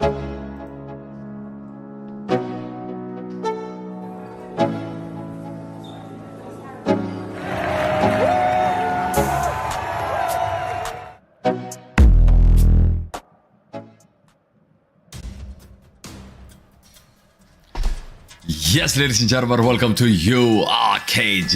Yes, ladies and gentlemen, welcome to URKG.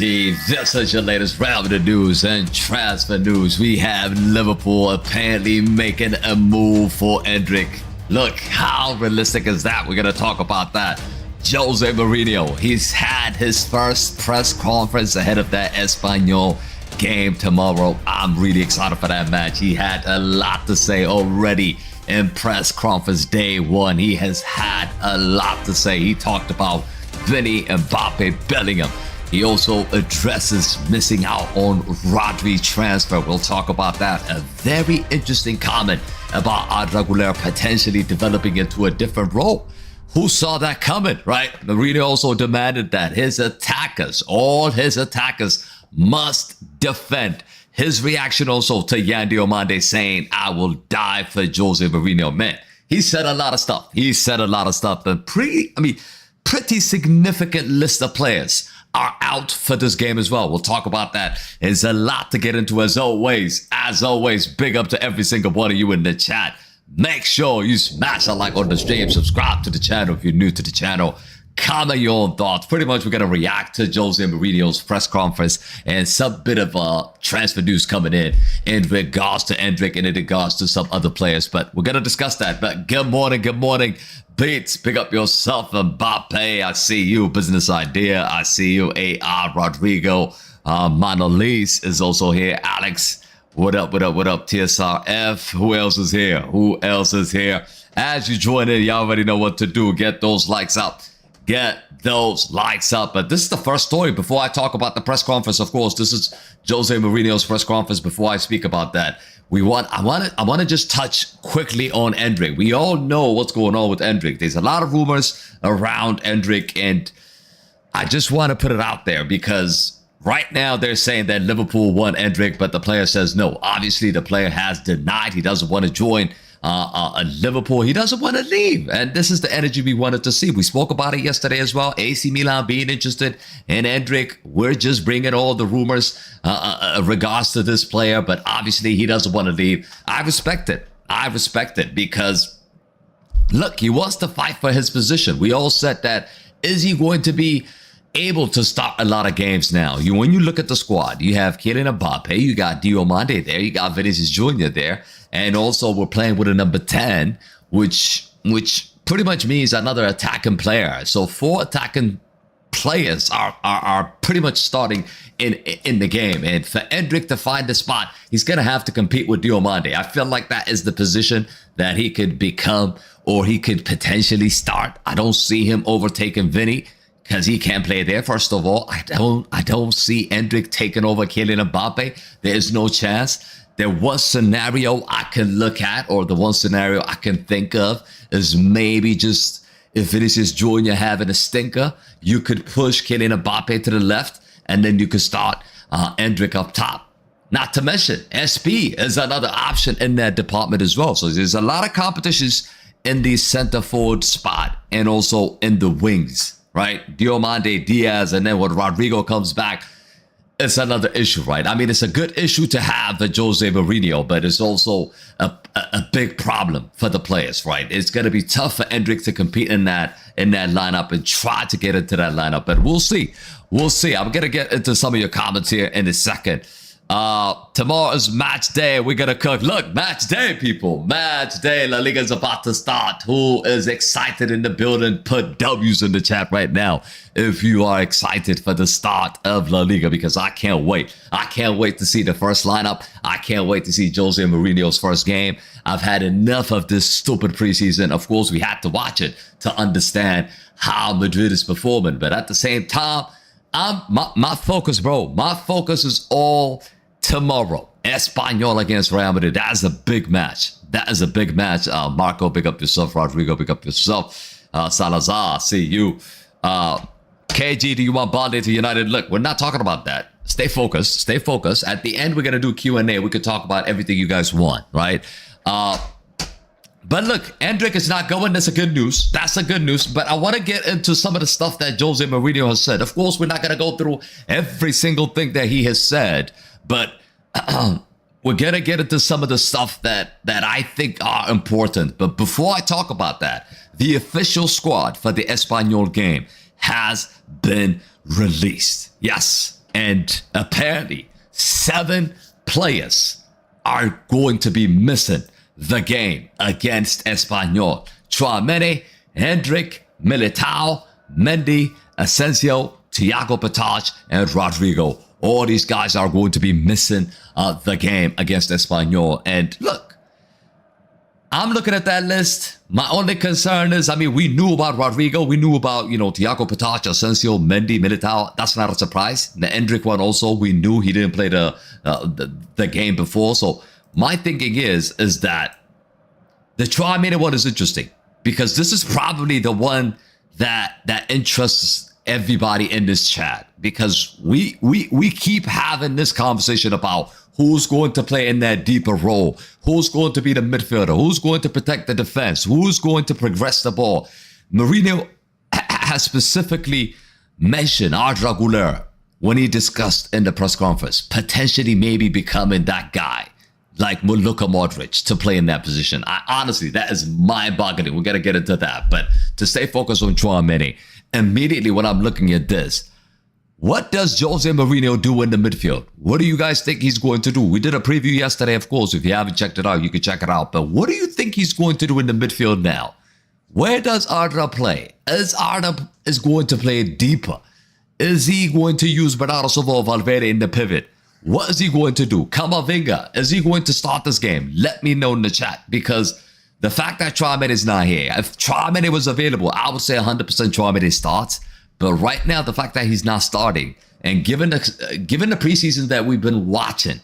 This is your latest Real Madrid news and transfer news. We have Liverpool apparently making a move for Endrick. Look, how realistic is that? We're going to talk about that. José Mourinho, he's had his first press conference ahead of that Espanyol game tomorrow. I'm really excited for that match. He had a lot to say already in press conference day one. He has had a lot to say. He talked about Vini, Mbappé, Bellingham. He also addresses missing out on Rodri transfer. We'll talk about that. A very interesting comment about Arda Güler potentially developing into a different role. Who saw that coming, right? Mourinho also demanded that his attackers, all his attackers, must defend. His reaction also to Diomande saying, "I will die for José Mourinho." Man, he said a lot of stuff. He said a lot of stuff. And pretty significant list of players are out for this game as well. We'll talk about that. There's a lot to get into as always. As always, big up to every single one of you in the chat. Make sure you smash a like on the stream. Subscribe to the channel if you're new to the channel. Comment your own thoughts. Pretty much we're going to react to José Mourinho's press conference and some bit of transfer news coming in regards to Endrick and in regards to some other players. But we're going to discuss that. But good morning. Beats, pick up yourself, Mbappé. I see you, Business Idea. I see you, AR Rodrigo. Manolise is also here. Alex, what up? TSRF. Who else is here? As you join in, you already know what to do. Get those likes up. But this is the first story. Before I talk about the press conference, of course, this is José Mourinho's press conference. Before I speak about that, I want to just touch quickly on Endrick. We all know what's going on with Endrick. There's a lot of rumors around Endrick, and I just want to put it out there because right now they're saying that Liverpool want Endrick, but the player says no. Obviously, the player has denied he doesn't want to join Liverpool. He doesn't want to leave, and this is the energy we wanted to see. We spoke about it yesterday as well. AC Milan being interested in Endrick. We're just bringing all the rumors regards to this player, but obviously he doesn't want to leave. I respect it because look, he wants to fight for his position. We all said that. Is he going to be able to start a lot of games now? When you look at the squad, you have Kylian Mbappé, you got Diomande there, you got Vinícius Jr there, and also we're playing with a number 10, which pretty much means another attacking player. So 4 attacking players are pretty much starting in the game. And for Endrick to find the spot, he's going to have to compete with Diomande. I feel like that is the position that he could become, or he could potentially start. I don't see him overtaking Vini, because he can't play there. First of all, I don't see Endrick taking over Kylian Mbappé. There is no chance. The one scenario I can look at, or the one scenario I can think of, is maybe just if Vinícius Jr. having a stinker, you could push Kylian Mbappé to the left, and then you could start Endrick up top. Not to mention, SP is another option in that department as well. So there's a lot of competitions in the center forward spot and also in the wings. Right? Diomande, Diaz, and then when Rodrigo comes back, it's another issue, right? I mean, it's a good issue to have the José Mourinho, but it's also a big problem for the players, right? It's going to be tough for Endrick to compete in that lineup and try to get into that lineup, but we'll see. I'm going to get into some of your comments here in a second. Tomorrow is match day. We're gonna cook. Look, match day, people. Match day. La Liga's about to start. Who is excited in the building? Put W's in the chat right now if you are excited for the start of La Liga, because I can't wait. I can't wait to see the first lineup. I can't wait to see José Mourinho's first game. I've had enough of this stupid preseason. Of course, we had to watch it to understand how Madrid is performing, but at the same time, my focus, bro. My focus is all tomorrow. Espanyol against Real Madrid. That is a big match. Marco, big up yourself. Rodrigo, big up yourself. Salazar, see you. KG, do you want Balde to United? Look, we're not talking about that. Stay focused. At the end, we're going to do Q&A. We could talk about everything you guys want, right? But look, Endrick is not going. That's a good news. That's a good news. But I want to get into some of the stuff that Jose Mourinho has said. Of course, we're not going to go through every single thing that he has said, but we're going to get into some of the stuff that I think are important. But before I talk about that, the official squad for the Espanyol game has been released. Yes. And apparently 7 players are going to be missing the game against Espanyol. Diomande, Endrick, Militao, Mendy, Asensio, Thiago Petach, and Rodrigo. All these guys are going to be missing the game against Espanyol. And look, I'm looking at that list. My only concern is, I mean, we knew about Rodrigo. We knew about, Thiago Petach, Asensio, Mendy, Militao. That's not a surprise. The Endrick one also, we knew he didn't play the game before. So my thinking is that the Diomande one is interesting because this is probably the one that interests everybody in this chat, because we keep having this conversation about who's going to play in that deeper role, who's going to be the midfielder, who's going to protect the defense, who's going to progress the ball. Mourinho has specifically mentioned Arda Güler when he discussed in the press conference, potentially maybe becoming that guy like Luka Modric to play in that position. Honestly, that is mind-boggling. We're going to get into that. But to stay focused on Diomande, immediately when I'm looking at this, what does Jose Mourinho do in the midfield? What do you guys think he's going to do? We did a preview yesterday, of course. If you haven't checked it out, you can check it out. But what do you think he's going to do in the midfield now? Where does Arda play? Is Arda going to play deeper? Is he going to use Bernardo Silva or Valverde in the pivot? What is he going to do? Camavinga, is he going to start this game? Let me know in the chat, because the fact that Diomande is not here, if Diomande was available, I would say 100% Diomande starts. But right now, the fact that he's not starting, and given the preseason that we've been watching,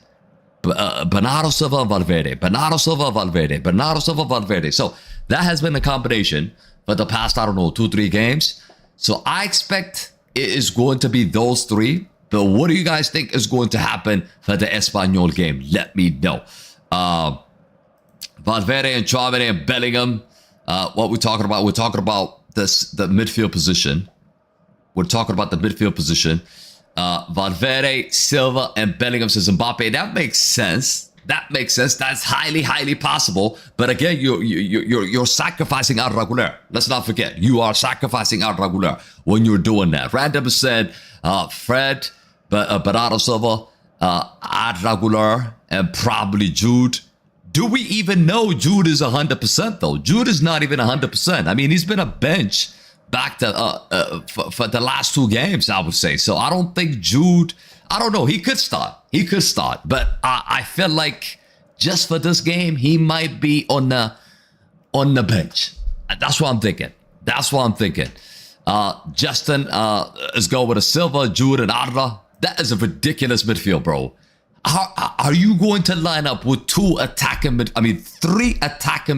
Bernardo Silva and Valverde, Bernardo Silva, Valverde, Bernardo Silva, Valverde. So that has been a combination for the past, 2-3 games. So I expect it is going to be those 3. But what do you guys think is going to happen for the Espanyol game? Let me know. Valverde and Diomande and Bellingham. What we're talking about? We're talking about the midfield position. We're talking about the midfield position. Valverde, Silva, and Bellingham says Mbappé. That makes sense. That makes sense. That's highly, highly possible. But again, you're sacrificing Arda Güler. Let's not forget, you are sacrificing Arda Güler when you're doing that. Random said Fred, Bernardo Silva, Arda Güler, and probably Jude. Do we even know Jude is 100% though? Jude is not even 100%. I mean, he's been a bench back to for the last 2 games, I would say. So I don't think Jude, I don't know. He could start. But I feel like just for this game, he might be on the bench. That's what I'm thinking. Justin is going with a Silva, Jude, and Arda. That is a ridiculous midfield, bro. Are you going to line up with 3 attacking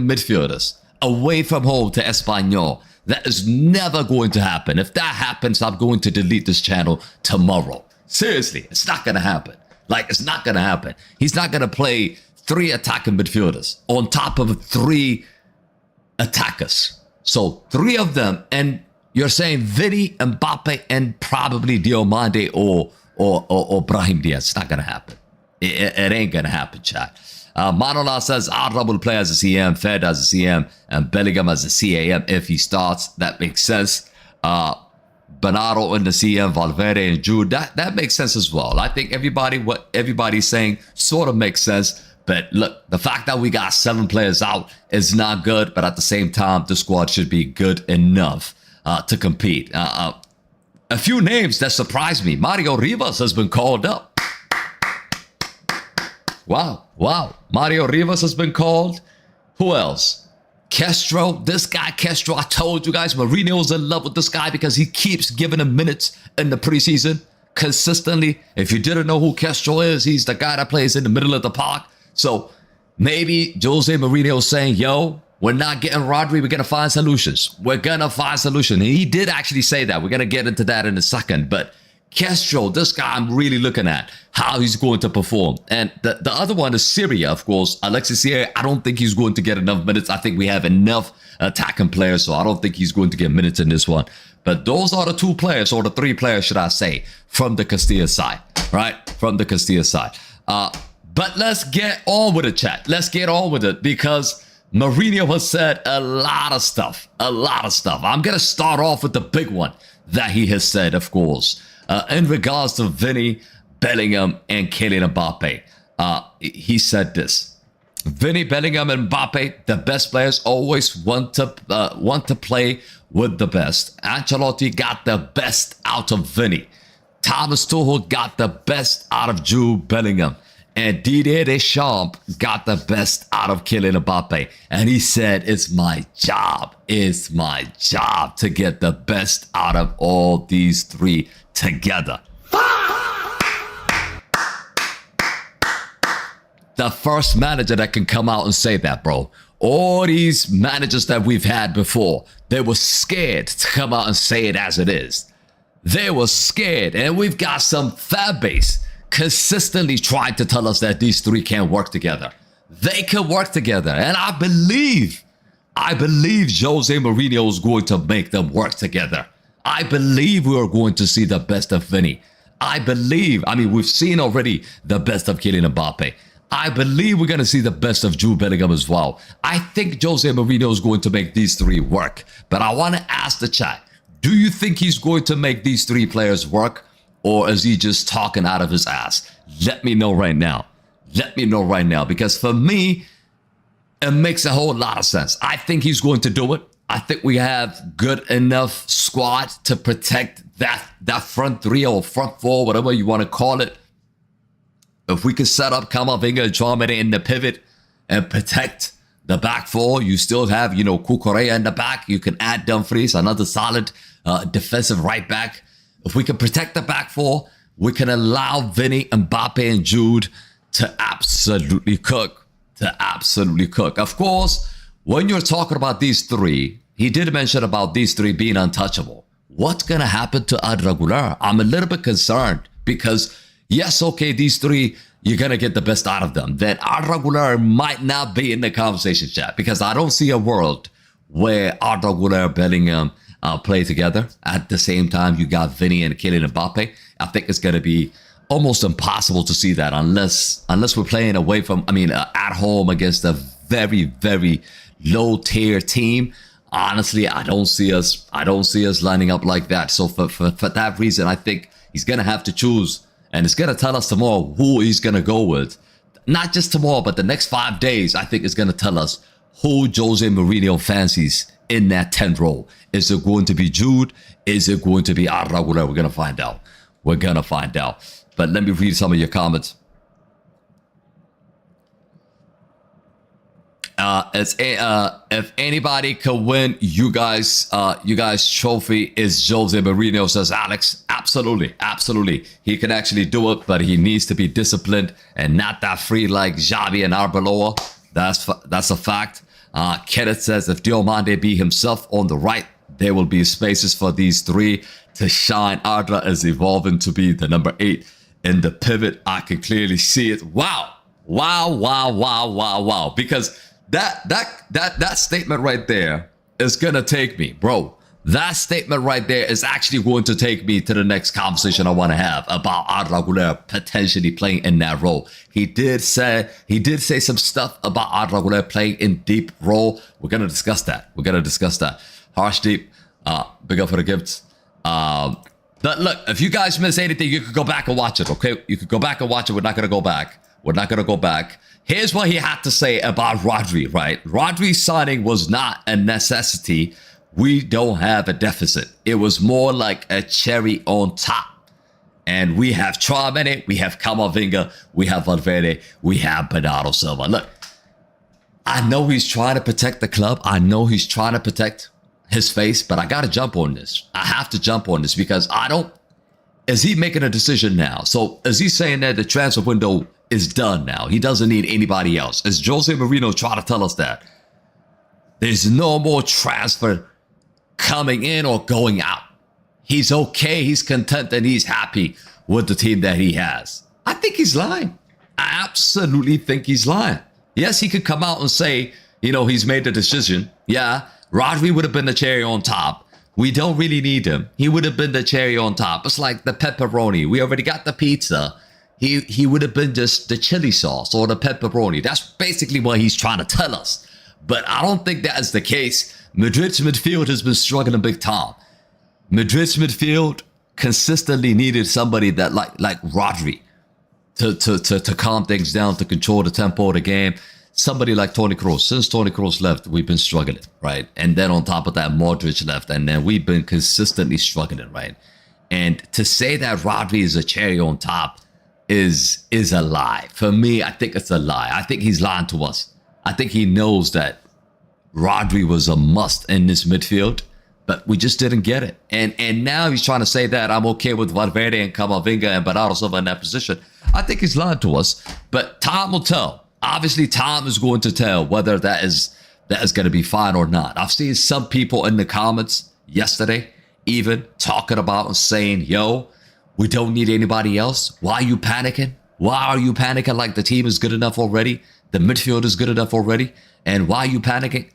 midfielders away from home to Espanyol? That is never going to happen. If that happens, I'm going to delete this channel tomorrow. Seriously, it's not going to happen. It's not going to happen. He's not going to play 3 attacking midfielders on top of 3 attackers. So 3 of them, and you're saying Vini, Mbappé, and probably Diomande or Brahim Diaz. It's not going to happen. It ain't going to happen, chat. Manola says Arda will play as a CM, Fed as a CM, and Bellingham as a CAM if he starts. That makes sense. Bernardo in the CM, Valverde and Jude. That makes sense as well. I think what everybody's saying sort of makes sense. But look, the fact that we got 7 players out is not good. But at the same time, the squad should be good enough to compete. A few names that surprised me. Mario Rivas has been called up. Wow. Mario Rivas has been called. Who else? Castro. This guy, Castro. I told you guys, Mourinho's in love with this guy because he keeps giving him minutes in the preseason consistently. If you didn't know who Castro is, he's the guy that plays in the middle of the park. So maybe Jose Mourinho is saying, yo, we're not getting Rodri. We're going to find solutions. And he did actually say that. We're going to get into that in a second. But Castro, this guy I'm really looking at how he's going to perform. And the other one is Syria, of course. Alexis Syria, I don't think he's going to get enough minutes. I think we have enough attacking players, so I don't think he's going to get minutes in this one. But those are the two players, or the three players, should I say, from the Castilla side, right? From the Castilla side. But let's get on with it, chat. Let's get on with it, because Mourinho has said a lot of stuff. A lot of stuff. I'm going to start off with the big one that he has said, of course. In regards to Vini, Bellingham, and Kylian Mbappé, he said this: Vini, Bellingham, and Mbappé, the best players, always want to play with the best. Ancelotti got the best out of Vini. Thomas Tuchel got the best out of Jude Bellingham. And Didier Deschamps got the best out of Kylian Mbappé. And he said, it's my job to get the best out of all these three together. The first manager that can come out and say that, bro. All these managers that we've had before, they were scared to come out and say it as it is. They were scared. And we've got some fan base consistently trying to tell us that these three can't work together. They can work together. And I believe Jose Mourinho is going to make them work together. I believe we are going to see the best of Vini. We've seen already the best of Kylian Mbappé. I believe we're going to see the best of Jude Bellingham as well. I think Jose Mourinho is going to make these three work. But I want to ask the chat, do you think he's going to make these three players work? Or is he just talking out of his ass? Let me know right now. Let me know right now. Because for me, it makes a whole lot of sense. I think he's going to do it. I think we have good enough squad to protect that front three or front four, whatever you want to call it. If we could set up Camavinga and Diomande in the pivot and protect the back four, you still have, Cucurella in the back. You can add Dumfries, another solid defensive right back. If we can protect the back four, we can allow Vini, Mbappé, and Jude to absolutely cook. Of course, when you're talking about these three, he did mention about these three being untouchable. What's going to happen to Arda Güler? I'm a little bit concerned because, yes, okay, these three, you're going to get the best out of them. Then Arda Güler might not be in the conversation, chat, because I don't see a world where Arda Güler, Bellingham, play together at the same time. You got Vini and Kylian Mbappé. I think it's going to be almost impossible to see that unless we're playing away from, at home against a very, very low tier team. Honestly, I don't see us lining up like that. So for that reason, I think he's going to have to choose, and it's going to tell us tomorrow who he's going to go with. Not just tomorrow, but the next 5 days, I think it's going to tell us who Jose Mourinho fancies in that 10th role. Is it going to be Jude? Is it going to be Arda Güler? We're going to find out. But let me read some of your comments. If anybody could win you guys trophy, is Jose Mourinho, says Alex. Absolutely. He can actually do it, but he needs to be disciplined and not that free like Xavi and Arbeloa. That's a fact. Kenneth says if Diomande be himself on the right, there will be spaces for these three to shine. Arda is evolving to be the number 8 in the pivot. I can clearly see it. Wow. Because that statement right there is gonna take me, bro. That statement right there is actually going to take me to the next conversation I want to have about Arda Güler potentially playing in that role. He did say some stuff about Arda Güler playing in deep role. We're gonna discuss that. Harsh Deep, big up for the gifts. But look, if you guys miss anything, you could go back and watch it. Okay, you could go back and watch it. We're not gonna go back. Here's what he had to say about Rodri. Right, Rodri's signing was not a necessity. We don't have a deficit. It was more like a cherry on top. And we have Diomande, we have Camavinga, we have Valverde, we have Bernardo Silva. Look, I know he's trying to protect the club. I know he's trying to protect his face, but I got to jump on this. I have to jump on this because is he making a decision now? So is he saying that the transfer window is done now? He doesn't need anybody else. Is Jose Mourinho trying to tell us that there's no more transfer coming in or going out? he's okay, he's content, and he's happy with the team that he has. I think he's lying. I absolutely think he's lying. Yes, he could come out and say, you know, he's made the decision. Yeah, Rodri would have been the cherry on top. We don't really need him. He would have been the cherry on top. It's like the pepperoni. We already got the pizza. He would have been just the chili sauce or the pepperoni. That's basically what he's trying to tell us. But I don't think that is the case. Madrid's midfield has been struggling big time. Madrid's midfield consistently needed somebody that like Rodri to calm things down, to control the tempo of the game. Somebody like Toni Kroos. Since Toni Kroos left, we've been struggling, right? And then on top of that, Modric left, and then we've been consistently struggling, right? And to say that Rodri is a cherry on top is a lie. For me, I think it's a lie. I think he's lying to us. I think he knows that Rodri was a must in this midfield, but we just didn't get it. And now he's trying to say that I'm okay with Valverde and Camavinga and Bernardo Silva in that position. I think he's lying to us, but time will tell. Obviously, time is going to tell whether that is going to be fine or not. I've seen some people in the comments yesterday even talking about and saying, yo, we don't need anybody else. Why are you panicking? Why are you panicking like the team is good enough already? The midfield is good enough already? And why are you panicking?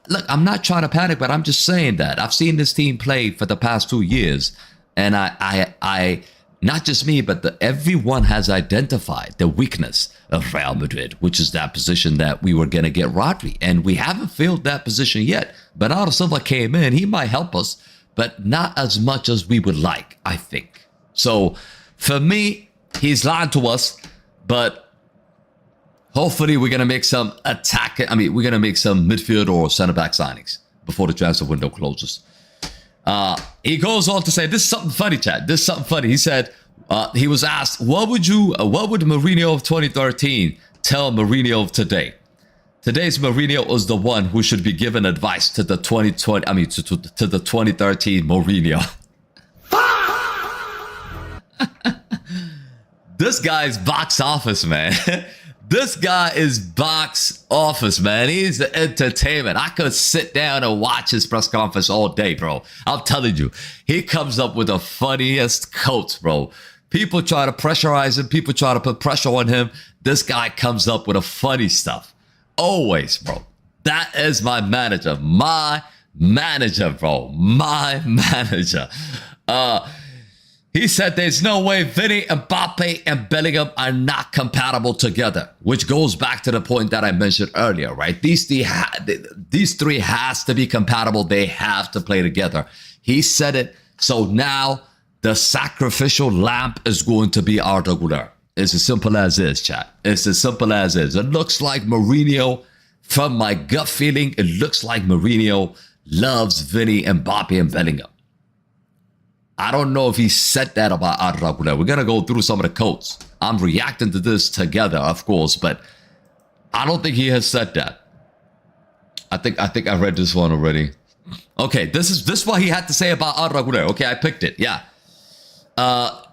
Look, I'm not trying to panic, but I'm just saying that. I've seen this team play for the past 2 years. And I not just me, but everyone has identified the weakness of Real Madrid, which is that position that we were going to get Rodri. And we haven't filled that position yet. Bernardo Silva came in. He might help us, but not as much as we would like, I think. So for me, he's lying to us, but hopefully we're going to make some we're going to make some midfield or center back signings before the transfer window closes. He goes on to say, this is something funny, chat. This is something funny. He said, he was asked, what would Mourinho of 2013 tell Mourinho of today? Today's Mourinho is the one who should be given advice to the 2020, to the 2013 Mourinho. This guy's box office, man. This guy is box office, man. He's the entertainment. I could sit down and watch his press conference all day, bro. I'm telling you, he comes up with the funniest quotes, bro. People try to pressurize him. People try to put pressure on him. This guy comes up with the funny stuff. Always, bro. That is my manager. My manager, bro. My manager. He said there's no way Vini, Mbappé, and Bellingham are not compatible together, which goes back to the point that I mentioned earlier, right? These three has to be compatible. They have to play together. He said it. So now the sacrificial lamb is going to be Arda Güler. It's as simple as is, chat. It's as simple as is. It looks like Mourinho, from my gut feeling, it looks like Mourinho loves Vini, Mbappé, and Bellingham. I don't know if he said that about Arda Güler. We're going to go through some of the quotes. I'm reacting to this together, of course, but I don't think he has said that. I think I read this one already. Okay, this is what he had to say about Arda Güler. Okay, I picked it. Yeah.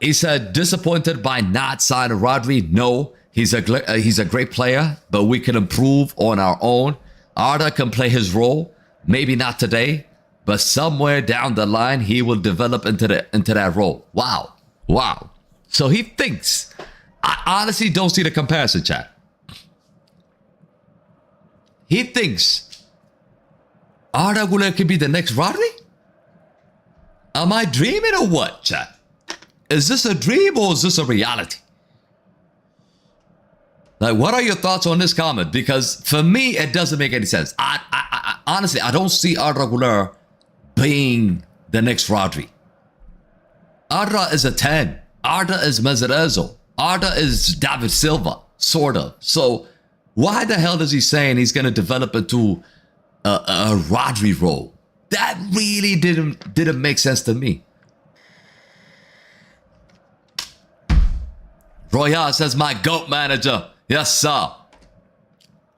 He said, disappointed by not signing Rodri. No, he's a great player, but we can improve on our own. Arda can play his role. Maybe not today, but somewhere down the line, he will develop into that role. Wow. Wow. So he thinks. I honestly don't see the comparison, chat. He thinks Arda Güler could be the next Rodri? Am I dreaming or what, chat? Is this a dream or is this a reality? Like, what are your thoughts on this comment? Because for me, it doesn't make any sense. I honestly, I don't see Arda Güler being the next Rodri. Arda is a 10. Arda is Mazerezo. Arda is David Silva, sort of. So why the hell is he saying he's going to develop into a Rodri role? That really didn't make sense to me. Royale says, my GOAT manager. Yes, sir.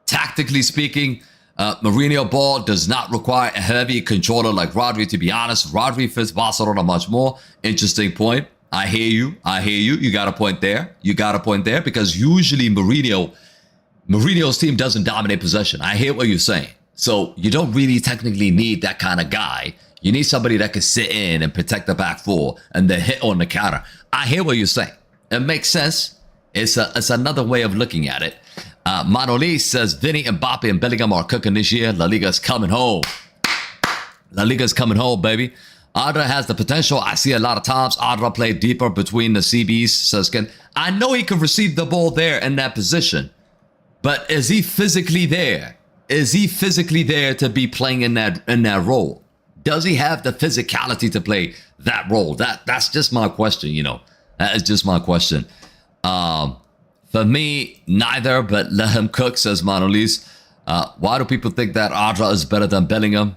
Tactically speaking, Mourinho ball does not require a heavy controller like Rodri. To be honest, Rodri fits Barcelona much more. Interesting point. I hear you. I hear you. You got a point there. You got a point there, because usually Mourinho's team doesn't dominate possession. I hear what you're saying. So you don't really technically need that kind of guy. You need somebody that can sit in and protect the back four and then hit on the counter. I hear what you're saying. It makes sense. It's another way of looking at it. Manoli says Vini, Mbappé, and Bellingham are cooking this year. La Liga's coming home. La Liga's coming home, baby. Arda has the potential. I see a lot of times Arda play deeper between the CBs, says Ken. I know he can receive the ball there in that position, but is he physically there? Is he physically there to be playing in that role? Does he have the physicality to play that role? That's just my question, you know. That is just my question. For me, neither, but let him cook, says Manolis. Why do people think that Arda is better than Bellingham?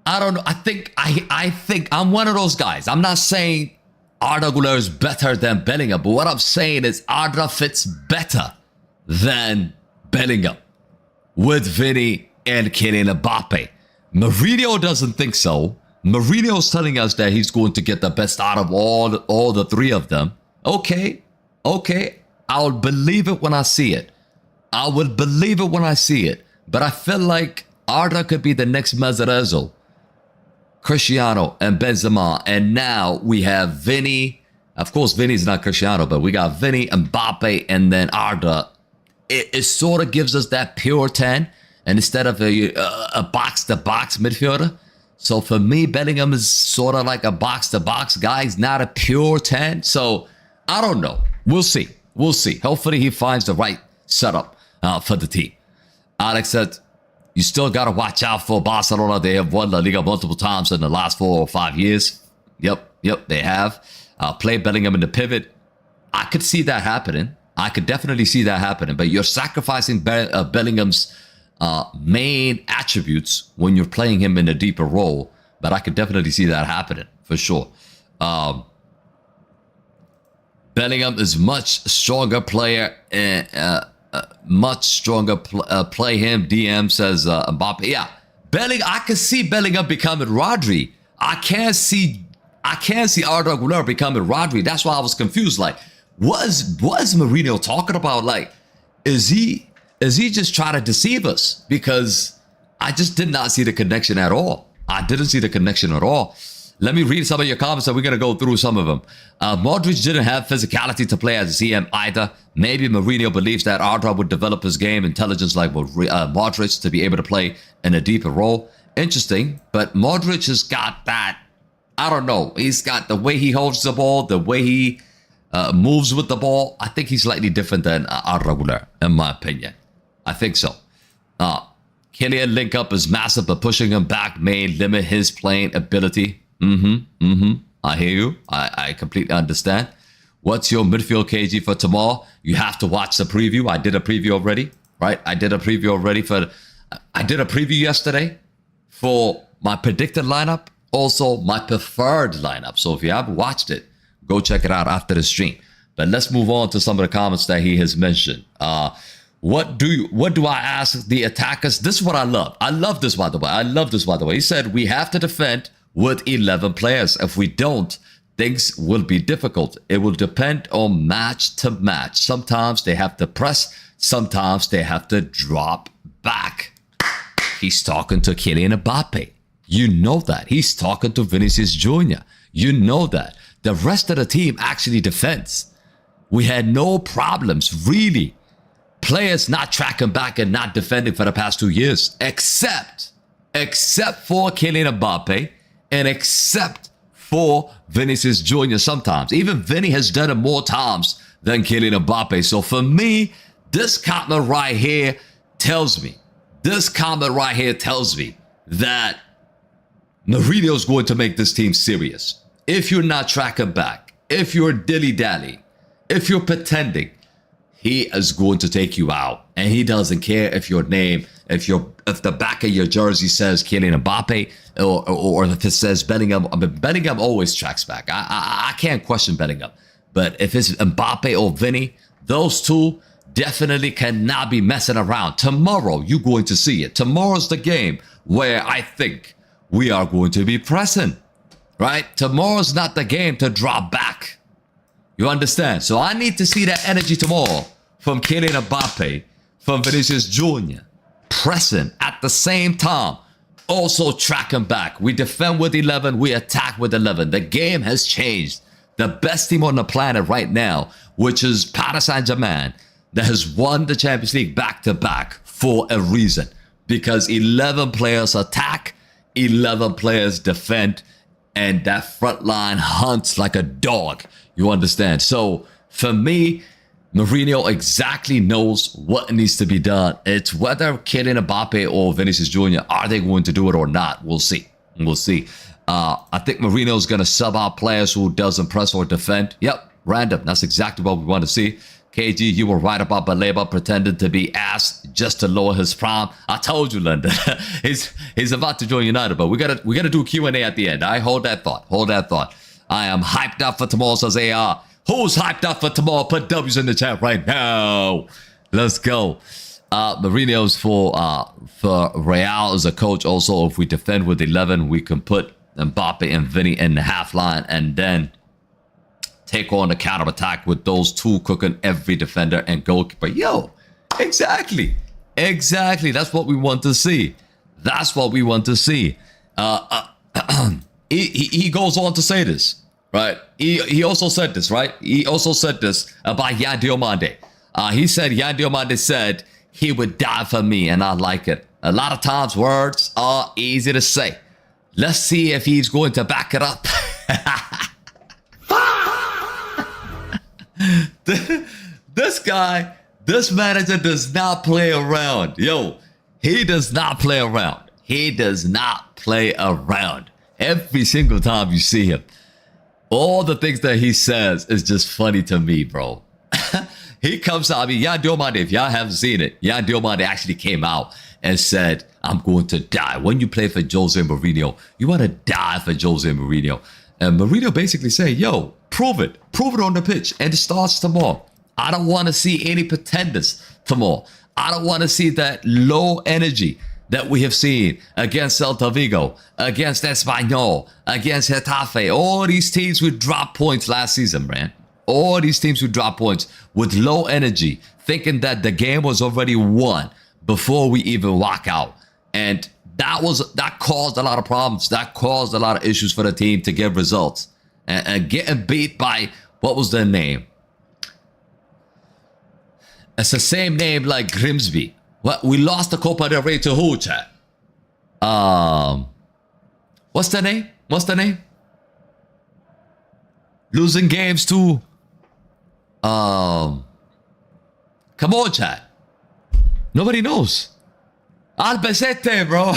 I don't know. I think I'm one of those guys. I'm not saying Arda Güler is better than Bellingham, but what I'm saying is Arda fits better than Bellingham with Vini and Kylian Mbappé. Mourinho doesn't think so. Mourinho's telling us that he's going to get the best out of all the three of them. Okay. I'll believe it when I see it. I will believe it when I see it. But I feel like Arda could be the next Mazzarezzo, Cristiano, and Benzema. And now we have Vini. Of course, Vini's not Cristiano, but we got Vini, Mbappe, and then Arda. It sort of gives us that pure 10. And instead of a box-to-box midfielder. So for me, Bellingham is sort of like a box-to-box guy. He's not a pure 10. So I don't know. We'll see. Hopefully he finds the right setup for the team. Alex said, you still got to watch out for Barcelona. They have won La Liga multiple times in the last 4 or 5 years. Yep, they have. Play Bellingham in the pivot. I could see that happening. I could definitely see that happening. But you're sacrificing Bellingham's main attributes when you're playing him in a deeper role. But I could definitely see that happening for sure. Bellingham is much stronger player and much stronger play him. DM says Mbappé. Yeah, Bellingham. I can see Bellingham becoming Rodri. I can't see Arda Güler becoming Rodri. That's why I was confused. Like, what is Mourinho talking about? Like, is he just trying to deceive us? Because I just did not see the connection at all. I didn't see the connection at all. Let me read some of your comments and we're going to go through some of them. Modric didn't have physicality to play as a CM either. Maybe Mourinho believes that Arda would develop his game intelligence like Modric to be able to play in a deeper role. Interesting, but Modric has got that, I don't know. He's got the way he holds the ball, the way he moves with the ball. I think he's slightly different than Arda Güler, in my opinion. I think so. Kylian link up is massive, but pushing him back may limit his playing ability. I hear you. I completely understand. What's your midfield KG for tomorrow? You have to watch the preview. I did a preview already, right? I did a preview yesterday for my predicted lineup, also my preferred lineup. So if you haven't watched it, go check it out after the stream. But let's move on to some of the comments that he has mentioned. What do I ask the attackers? This is what I love. I love this, by the way. He said, we have to defend with 11 players. If we don't, things will be difficult. It will depend on match to match. Sometimes they have to press. Sometimes they have to drop back. He's talking to Kylian Mbappé. You know that. He's talking to Vinícius Jr. You know that. The rest of the team actually defends. We had no problems, really. Players not tracking back and not defending for the past 2 years, except for Kylian Mbappé and except for Vinícius Jr. sometimes. Even Vini has done it more times than Kylian Mbappé. So for me, this comment right here tells me that Mourinho is going to make this team serious. If you're not tracking back, if you're dilly-dally, if you're pretending, he is going to take you out. And he doesn't care if your name, if the back of your jersey says Kylian Mbappé or if it says Bellingham. I mean, Bellingham always tracks back. I can't question Bellingham. But if it's Mbappé or Vini, those two definitely cannot be messing around. Tomorrow, you're going to see it. Tomorrow's the game where I think we are going to be pressing. Right? Tomorrow's not the game to drop back. You understand? So I need to see that energy tomorrow from Kylian Mbappé, from Vinícius Jr. pressing at the same time, also tracking back. We defend with 11, we attack with 11. The game has changed. The best team on the planet right now, which is Paris Saint-Germain, that has won the Champions League back-to-back for a reason. Because 11 players attack, 11 players defend, and that front line hunts like a dog. You understand? So, for me, Mourinho exactly knows what needs to be done. It's whether Kylian Mbappé or Vinícius Jr., are they going to do it or not? We'll see. We'll see. I think Mourinho's going to sub out players who doesn't press or defend. Yep, random. That's exactly what we want to see. KG, you were right about Baleba pretending to be ass just to lower his prime. I told you, London. he's about to join United, but we gotta do Q&A at the end. I hold that thought. Hold that thought. I am hyped up for tomorrow, says AR. Who's hyped up for tomorrow? Put W's in the chat right now. Let's go. Mourinho's for Real as a coach. Also, if we defend with 11, we can put Mbappé and Vini in the half line and then take on the counter attack with those two cooking every defender and goalkeeper. Yo, exactly. Exactly. That's what we want to see. That's what we want to see. He goes on to say this, right? He also said this, right? He also said this about Yan Diomande. He said Yan Diomande said he would die for me, and I like it. A lot of times words are easy to say. Let's see if he's going to back it up. This guy, this manager does not play around. Yo, he does not play around. He does not play around. Every single time you see him, all the things that he says is just funny to me, bro. He comes out. I mean, Yan Diomande, if y'all haven't seen it, Yan Diomande actually came out and said, I'm going to die. When you play for Jose Mourinho, you want to die for Jose Mourinho. And Mourinho basically said, yo, prove it. Prove it on the pitch. And it starts tomorrow. I don't want to see any pretenders tomorrow. I don't want to see that low energy that we have seen against Celta Vigo, against Espanyol, against Getafe. All these teams would drop points last season, man. All these teams would drop points with low energy, thinking that the game was already won before we even walk out. And that caused a lot of problems. That caused a lot of issues for the team to get results. And getting beat by, what was their name? It's the same name like Grimsby. What, we lost the Copa del Rey to who, chat? What's the name? What's the name? Losing games to come on, chat. Nobody knows. Albacete, bro.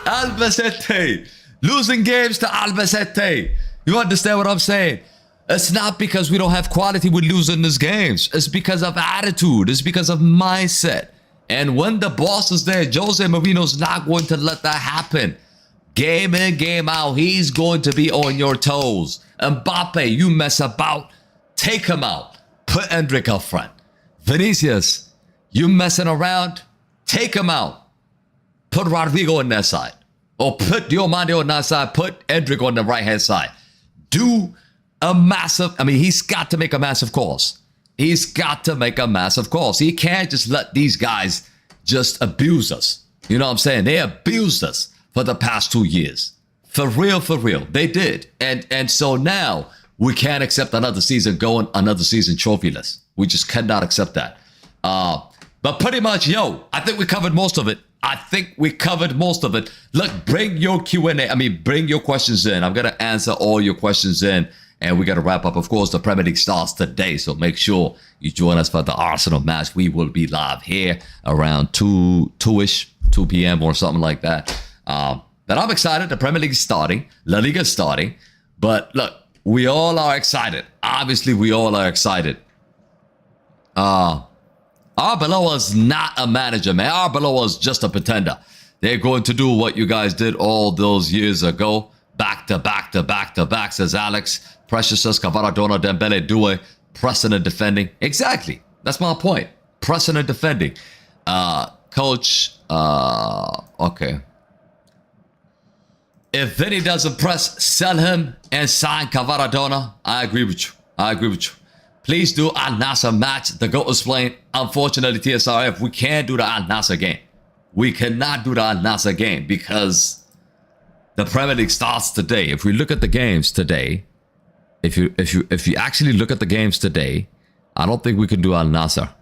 Albacete. Losing games to Albacete. You understand what I'm saying? It's not because we don't have quality we're losing these games. It's because of attitude. It's because of mindset. And when the boss is there, Jose Mourinho's not going to let that happen. Game in, game out, he's going to be on your toes. Mbappé, you mess about, take him out. Put Endrick up front. Vinícius, you messing around, take him out. Put Rodrigo on that side. Or put Diomande on that side, put Endrick on the right-hand side. Do a massive, I mean, he's got to make a massive calls. He's got to make a massive calls. He can't just let these guys just abuse us. You know what I'm saying? They abused us for the past 2 years. For real, they did. And so now we can't accept another season going, another season trophyless. We just cannot accept that. But pretty much, yo, I think we covered most of it. Look, bring your Q&A. I mean, bring your questions in. I'm going to answer all your questions in. And we got to wrap up. Of course, the Premier League starts today. So make sure you join us for the Arsenal match. We will be live here around 2 p.m. or something like that. But I'm excited. The Premier League is starting. La Liga is starting. But look, we all are excited. Obviously, we all are excited. Arbeloa is not a manager, man. Arbeloa is just a pretender. They're going to do what you guys did all those years ago. Back to back, says Alex. Precious says Cavaradona, Dembele, Due, pressing and defending. Exactly. That's my point. Pressing and defending. Coach, okay. If Vini doesn't press, sell him and sign Cavaradona. I agree with you. Please do Al Nassr match. The GOAT is playing. Unfortunately, TSRF, we can't do the Al Nassr game. we cannot do the Al Nassr game because the Premier League starts today. If we look at the games today, if you actually look at the games today, I don't think we can do Al Nassr.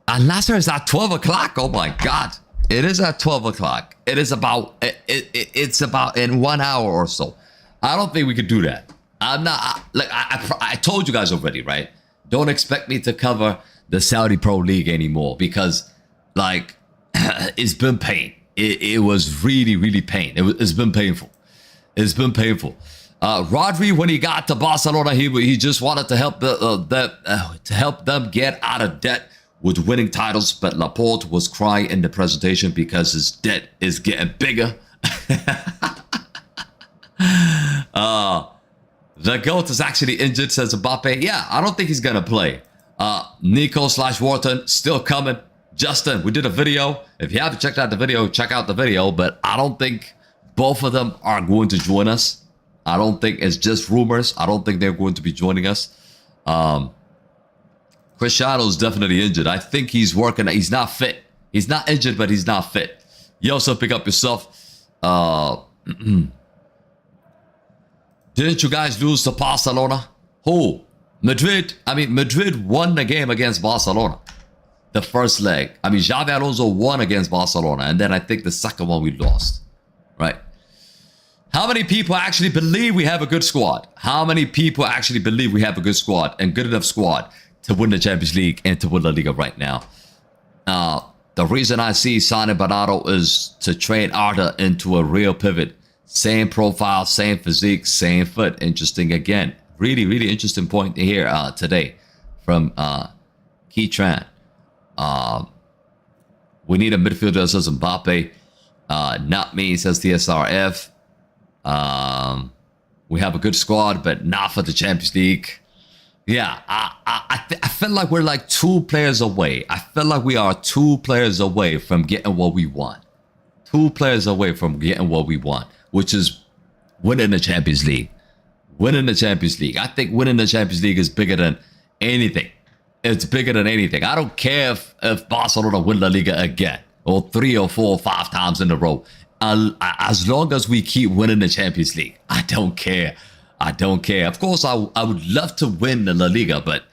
Al Nassr is at 12 o'clock. Oh my God. It is at 12 o'clock. It is about, it's about in 1 hour or so. I don't think we could do that. I'm not, like, I told you guys already, right? Don't expect me to cover the Saudi Pro League anymore because, like, it's been pain. It was really, really pain. It's been painful. It's been painful. Rodri, when he got to Barcelona, he just wanted to help them get out of debt with winning titles, but Laporte was crying in the presentation because his debt is getting bigger. The GOAT is actually injured, says Mbappé. Yeah, I don't think he's going to play. Nico/Wharton, still coming. Justin, we did a video. If you haven't checked out the video, check out the video. But I don't think both of them are going to join us. I don't think it's just rumors. I don't think they're going to be joining us. Cristiano's definitely injured. I think he's working. He's not fit. He's not injured, but he's not fit. You also pick up yourself. Didn't you guys lose to Barcelona? Who? Madrid? I mean, Madrid won the game against Barcelona. The first leg. I mean, Xavi Alonso won against Barcelona. And then I think the second one we lost. Right? How many people actually believe we have a good squad? How many people actually believe we have a good squad and good enough squad to win the Champions League and to win La Liga right now? The reason I see signing Bernardo is to train Arda into a real pivot. Same profile, same physique, same foot. Interesting again. Really, really interesting point here today from Key Tran. We need a midfielder, says Mbappé. Not me, says TSRF. We have a good squad, but not for the Champions League. Yeah, I feel like we're like 2 players away. I feel like we are 2 players away from getting what we want. 2 players away from getting what we want, which is winning the Champions League. Winning the Champions League. I think winning the Champions League is bigger than anything. It's bigger than anything. I don't care if Barcelona win La Liga again, or 3 or 4 or 5 times in a row. As long as we keep winning the Champions League, I don't care. I don't care. Of course, I would love to win the La Liga, but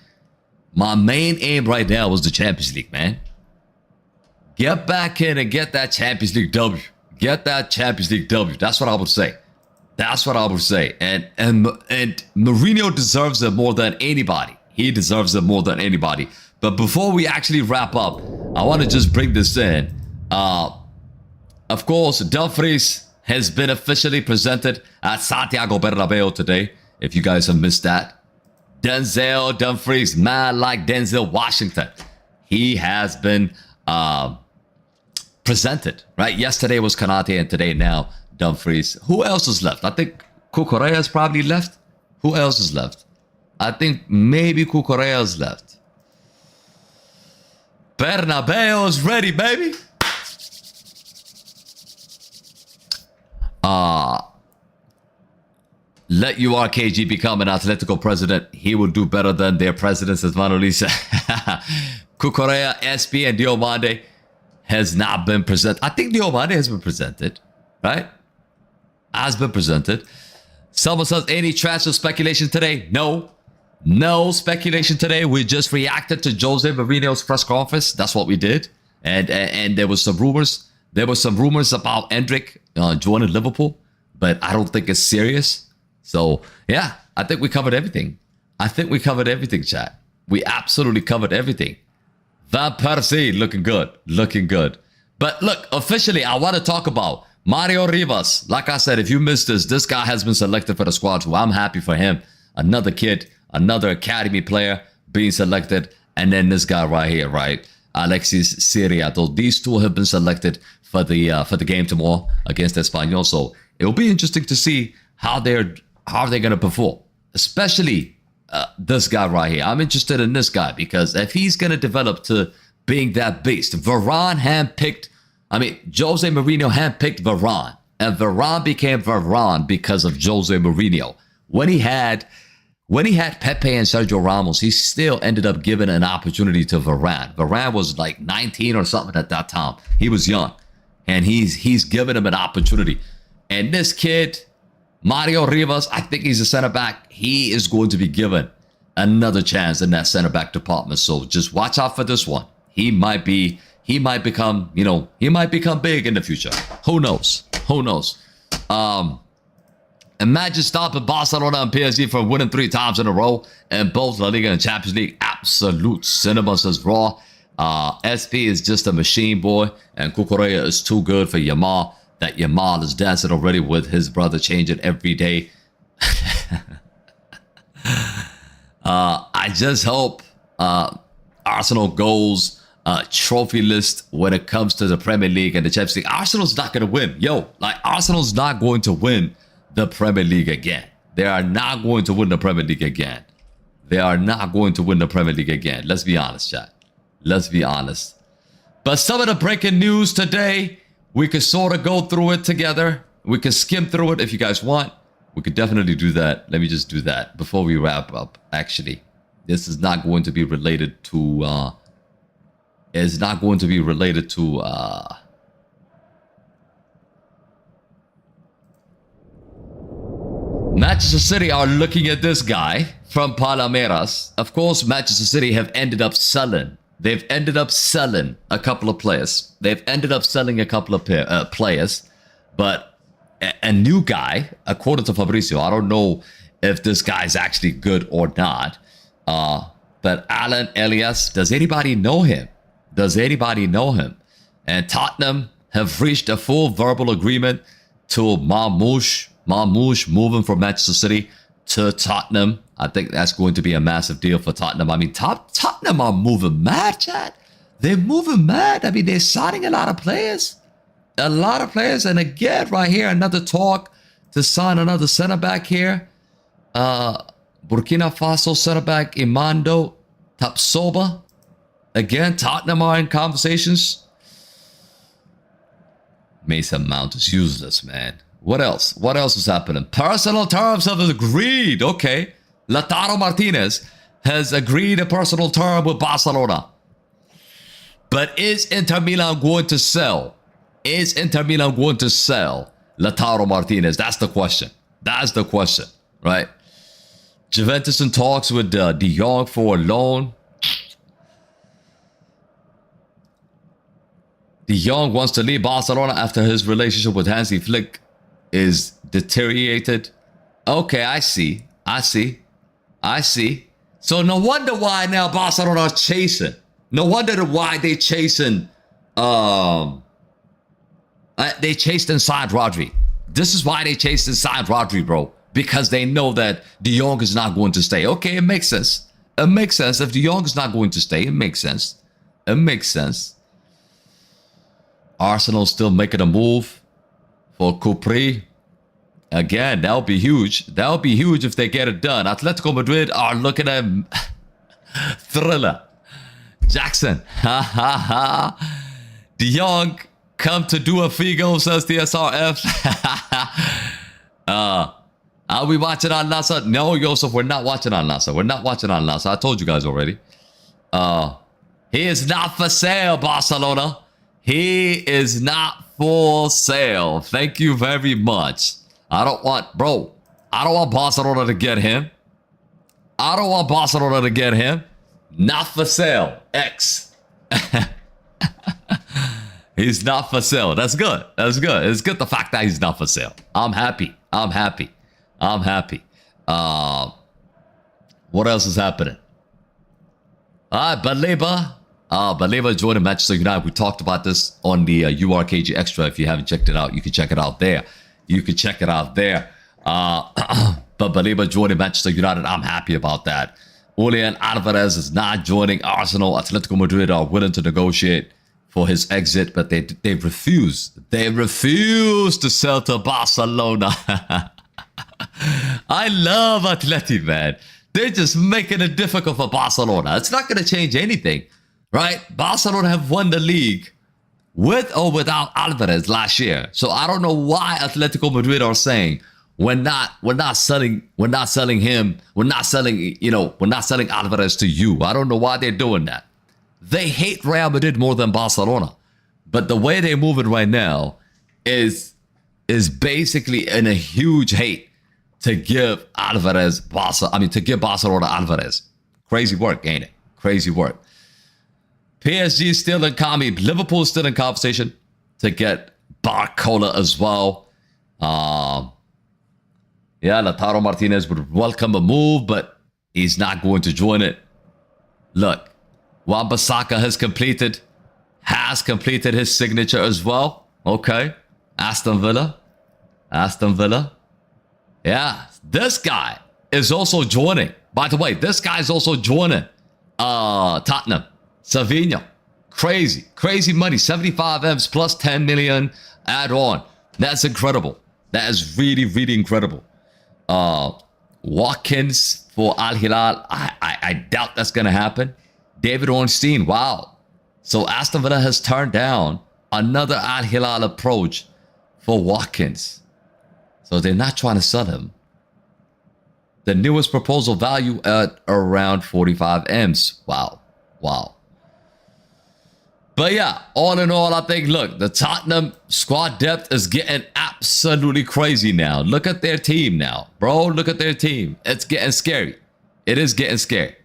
my main aim right now was the Champions League, man. Get back in and get that Champions League W. Get that Champions League W. That's what I would say. That's what I would say. And Mourinho deserves it more than anybody. He deserves it more than anybody. But before we actually wrap up, I want to just bring this in. Of course, Dumfries has been officially presented at Santiago Bernabéu today. If you guys have missed that. Denzel Dumfries, man like Denzel Washington. He has been presented, right? Yesterday was Kanate and today now Dumfries. Who else is left? I think Cucurella is probably left. Who else is left? I think maybe Cucurella is left. Bernabéu is ready, baby. Let URKG become an Atletico president. He will do better than their presidents, as Manolisa. Cucurella, SP, and Diomande has not been presented. I think Diomande has been presented, right? Has been presented. Someone says, any transfer speculation today? No. No speculation today. We just reacted to Jose Mourinho's press conference. That's what we did. And there was some rumors. There were some rumors about Endrick joining Liverpool, but I don't think it's serious. So, yeah, I think we covered everything. I think we covered everything, chat. We absolutely covered everything. Van Persie, looking good. Looking good. But look, officially, I want to talk about Mario Rivas. Like I said, if you missed this guy has been selected for the squad, so I'm happy for him. Another kid, another academy player being selected. And then this guy right here, right? Alexis Siriato. These 2 have been selected for the game tomorrow against Espanyol. So it will be interesting to see how they're going to perform, especially this guy right here. I'm interested in this guy because if he's going to develop to being that beast, Varane handpicked. I mean, Jose Mourinho handpicked Varane, and Varane became Varane because of Jose Mourinho. When he had When he had Pepe and Sergio Ramos, he still ended up giving an opportunity to Varane. Varane was like 19 or something at that time. He was young, and he's given him an opportunity. And this kid, Mario Rivas, I think he's a center back. He is going to be given another chance in that center back department. So just watch out for this one. He might become, he might become big in the future. Who knows? Who knows? Imagine stopping Barcelona and PSG from winning 3 times in a row in both La Liga and Champions League. Absolute cinema, says Raw. SP is just a machine boy, and Cucurella is too good for Yamal. That Yamal is dancing already with his brother, changing every day. I just hope Arsenal goes trophy list when it comes to the Premier League and the Champions League. Arsenal's not going to win. Arsenal's not going to win the Premier League again. They are not going to win the Premier League again. They are not going to win the Premier League again. Let's be honest, chat. Let's be honest. But some of the breaking news today, we could sort of go through it together. We can skim through it if you guys want. We could definitely do that. Let me just do that before we wrap up. Actually, this is not going to be related to... it's not going to be related to... Manchester City are looking at this guy from Palmeiras. Of course, Manchester City have ended up selling. They've ended up selling a couple of players. They've ended up selling a couple of players. But a new guy, according to Fabrizio, I don't know if this guy's actually good or not. But Alan Elias, does anybody know him? Does anybody know him? And Tottenham have reached a full verbal agreement to Marmoush moving from Manchester City to Tottenham. I think that's going to be a massive deal for Tottenham. I mean, Tottenham are moving mad, Chad. They're moving mad. I mean, they're signing a lot of players. A lot of players. And again, right here, another talk to sign another center back here. Burkina Faso center back Imando Tapsoba. Again, Tottenham are in conversations. Mason Mount is useless, man. What else? What else is happening? Personal terms have agreed. Okay. Lautaro Martinez has agreed a personal term with Barcelona. But is Inter Milan going to sell? Is Inter Milan going to sell Lautaro Martinez? That's the question. That's the question, right? Juventus in talks with De Jong for a loan. De Jong wants to leave Barcelona after his relationship with Hansi Flick is deteriorated. Okay, I see. So no wonder why now Barcelona are chasing. No wonder why they chasing. They chased inside Rodri. This is why they chased inside Rodri, bro. Because they know that De Jong is not going to stay. Okay, it makes sense. It makes sense. If De Jong is not going to stay, it makes sense. It makes sense. Arsenal still making a move for Capri. Again, that'll be huge. That'll be huge if they get it done. Atletico Madrid are looking at Thriller. Jackson. Ha ha ha. De Jong come to do a Figo, says the SRF. Are we watching Al Nassr? No, Joseph, we're not watching Al Nassr. We're not watching Al Nassr. I told you guys already. He is not for sale, Barcelona. He is not for sale. Thank you very much. I don't want Barcelona to get him. I don't want Barcelona to get him. Not for sale. X. He's not for sale. That's good. That's good. It's good the fact that he's not for sale. I'm happy. I'm happy. I'm happy. What else is happening? Baleba joining Manchester United. We talked about this on the URKG Extra. If you haven't checked it out, you can check it out there. But Baleba joining Manchester United. I'm happy about that. Julian Alvarez is not joining Arsenal. Atletico Madrid are willing to negotiate for his exit, but they refuse. They refuse to sell to Barcelona. I love Atleti, man. They're just making it difficult for Barcelona. It's not going to change anything, right? Barcelona have won the league with or without Alvarez last year. So I don't know why Atletico Madrid are saying, we're not selling him. We're not selling Alvarez to you. I don't know why they're doing that. They hate Real Madrid more than Barcelona. But the way they're moving right now is basically in a huge hate to give Barcelona Alvarez. Crazy work, ain't it? Crazy work. PSG still in Liverpool still in conversation to get Barcola as well. Lautaro Martinez would welcome a move, but he's not going to join it. Look, Wan-Bissaka has completed his signature as well. Okay. Aston Villa. Yeah, this guy is also joining. By the way, this guy is also joining Tottenham. Savinho. Crazy money. 75 M's plus 10 million add-on. That's incredible. That is really, really incredible. Watkins for Al Hilal. I doubt that's going to happen. David Ornstein. Wow. So Aston Villa has turned down another Al Hilal approach for Watkins. So they're not trying to sell him. The newest proposal value at around 45 M's. Wow. But yeah, all in all, I think, look, the Tottenham squad depth is getting absolutely crazy now. Look at their team now. Bro, look at their team. It's getting scary. It is getting scary.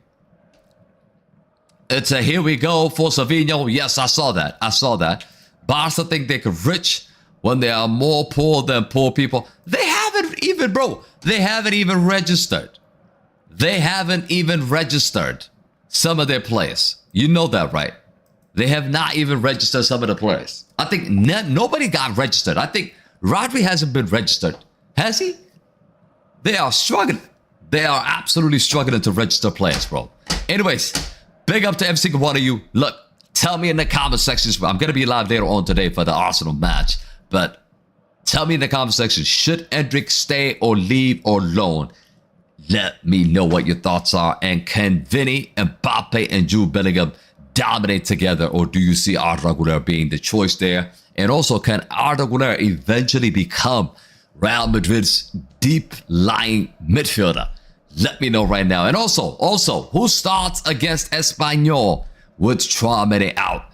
It's a here we go for Savinho. Yes, I saw that. Barca think they're rich when they are more poor than poor people. They haven't even registered. Some of their players. You know that, right? They have not even registered some of the players. I think nobody got registered. I think Rodri hasn't been registered. Has he? They are struggling. They are absolutely struggling to register players, bro. Anyways, big up to every single one of you. Look, tell me in the comment sections. I'm going to be live later on today for the Arsenal match. But tell me in the comment section, should Endrick stay or leave or loan? Let me know what your thoughts are. And can Vini, Mbappé, and Jude Bellingham dominate together, or do you see Arda Güler being the choice there? And also, can Arda Güler eventually become Real Madrid's deep-lying midfielder? Let me know right now. And also, who starts against Espanyol with Traoré out?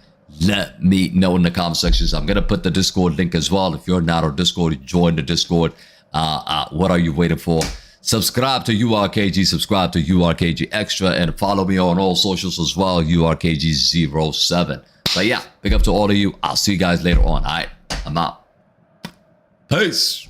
Let me know in the comment sections. I'm going to put the Discord link as well. If you're not on Discord, join the Discord. What are you waiting for? Subscribe to URKG, subscribe to URKG Extra, and follow me on all socials as well, URKG07. But yeah, big up to all of you. I'll see you guys later on. All right, I'm out. Peace.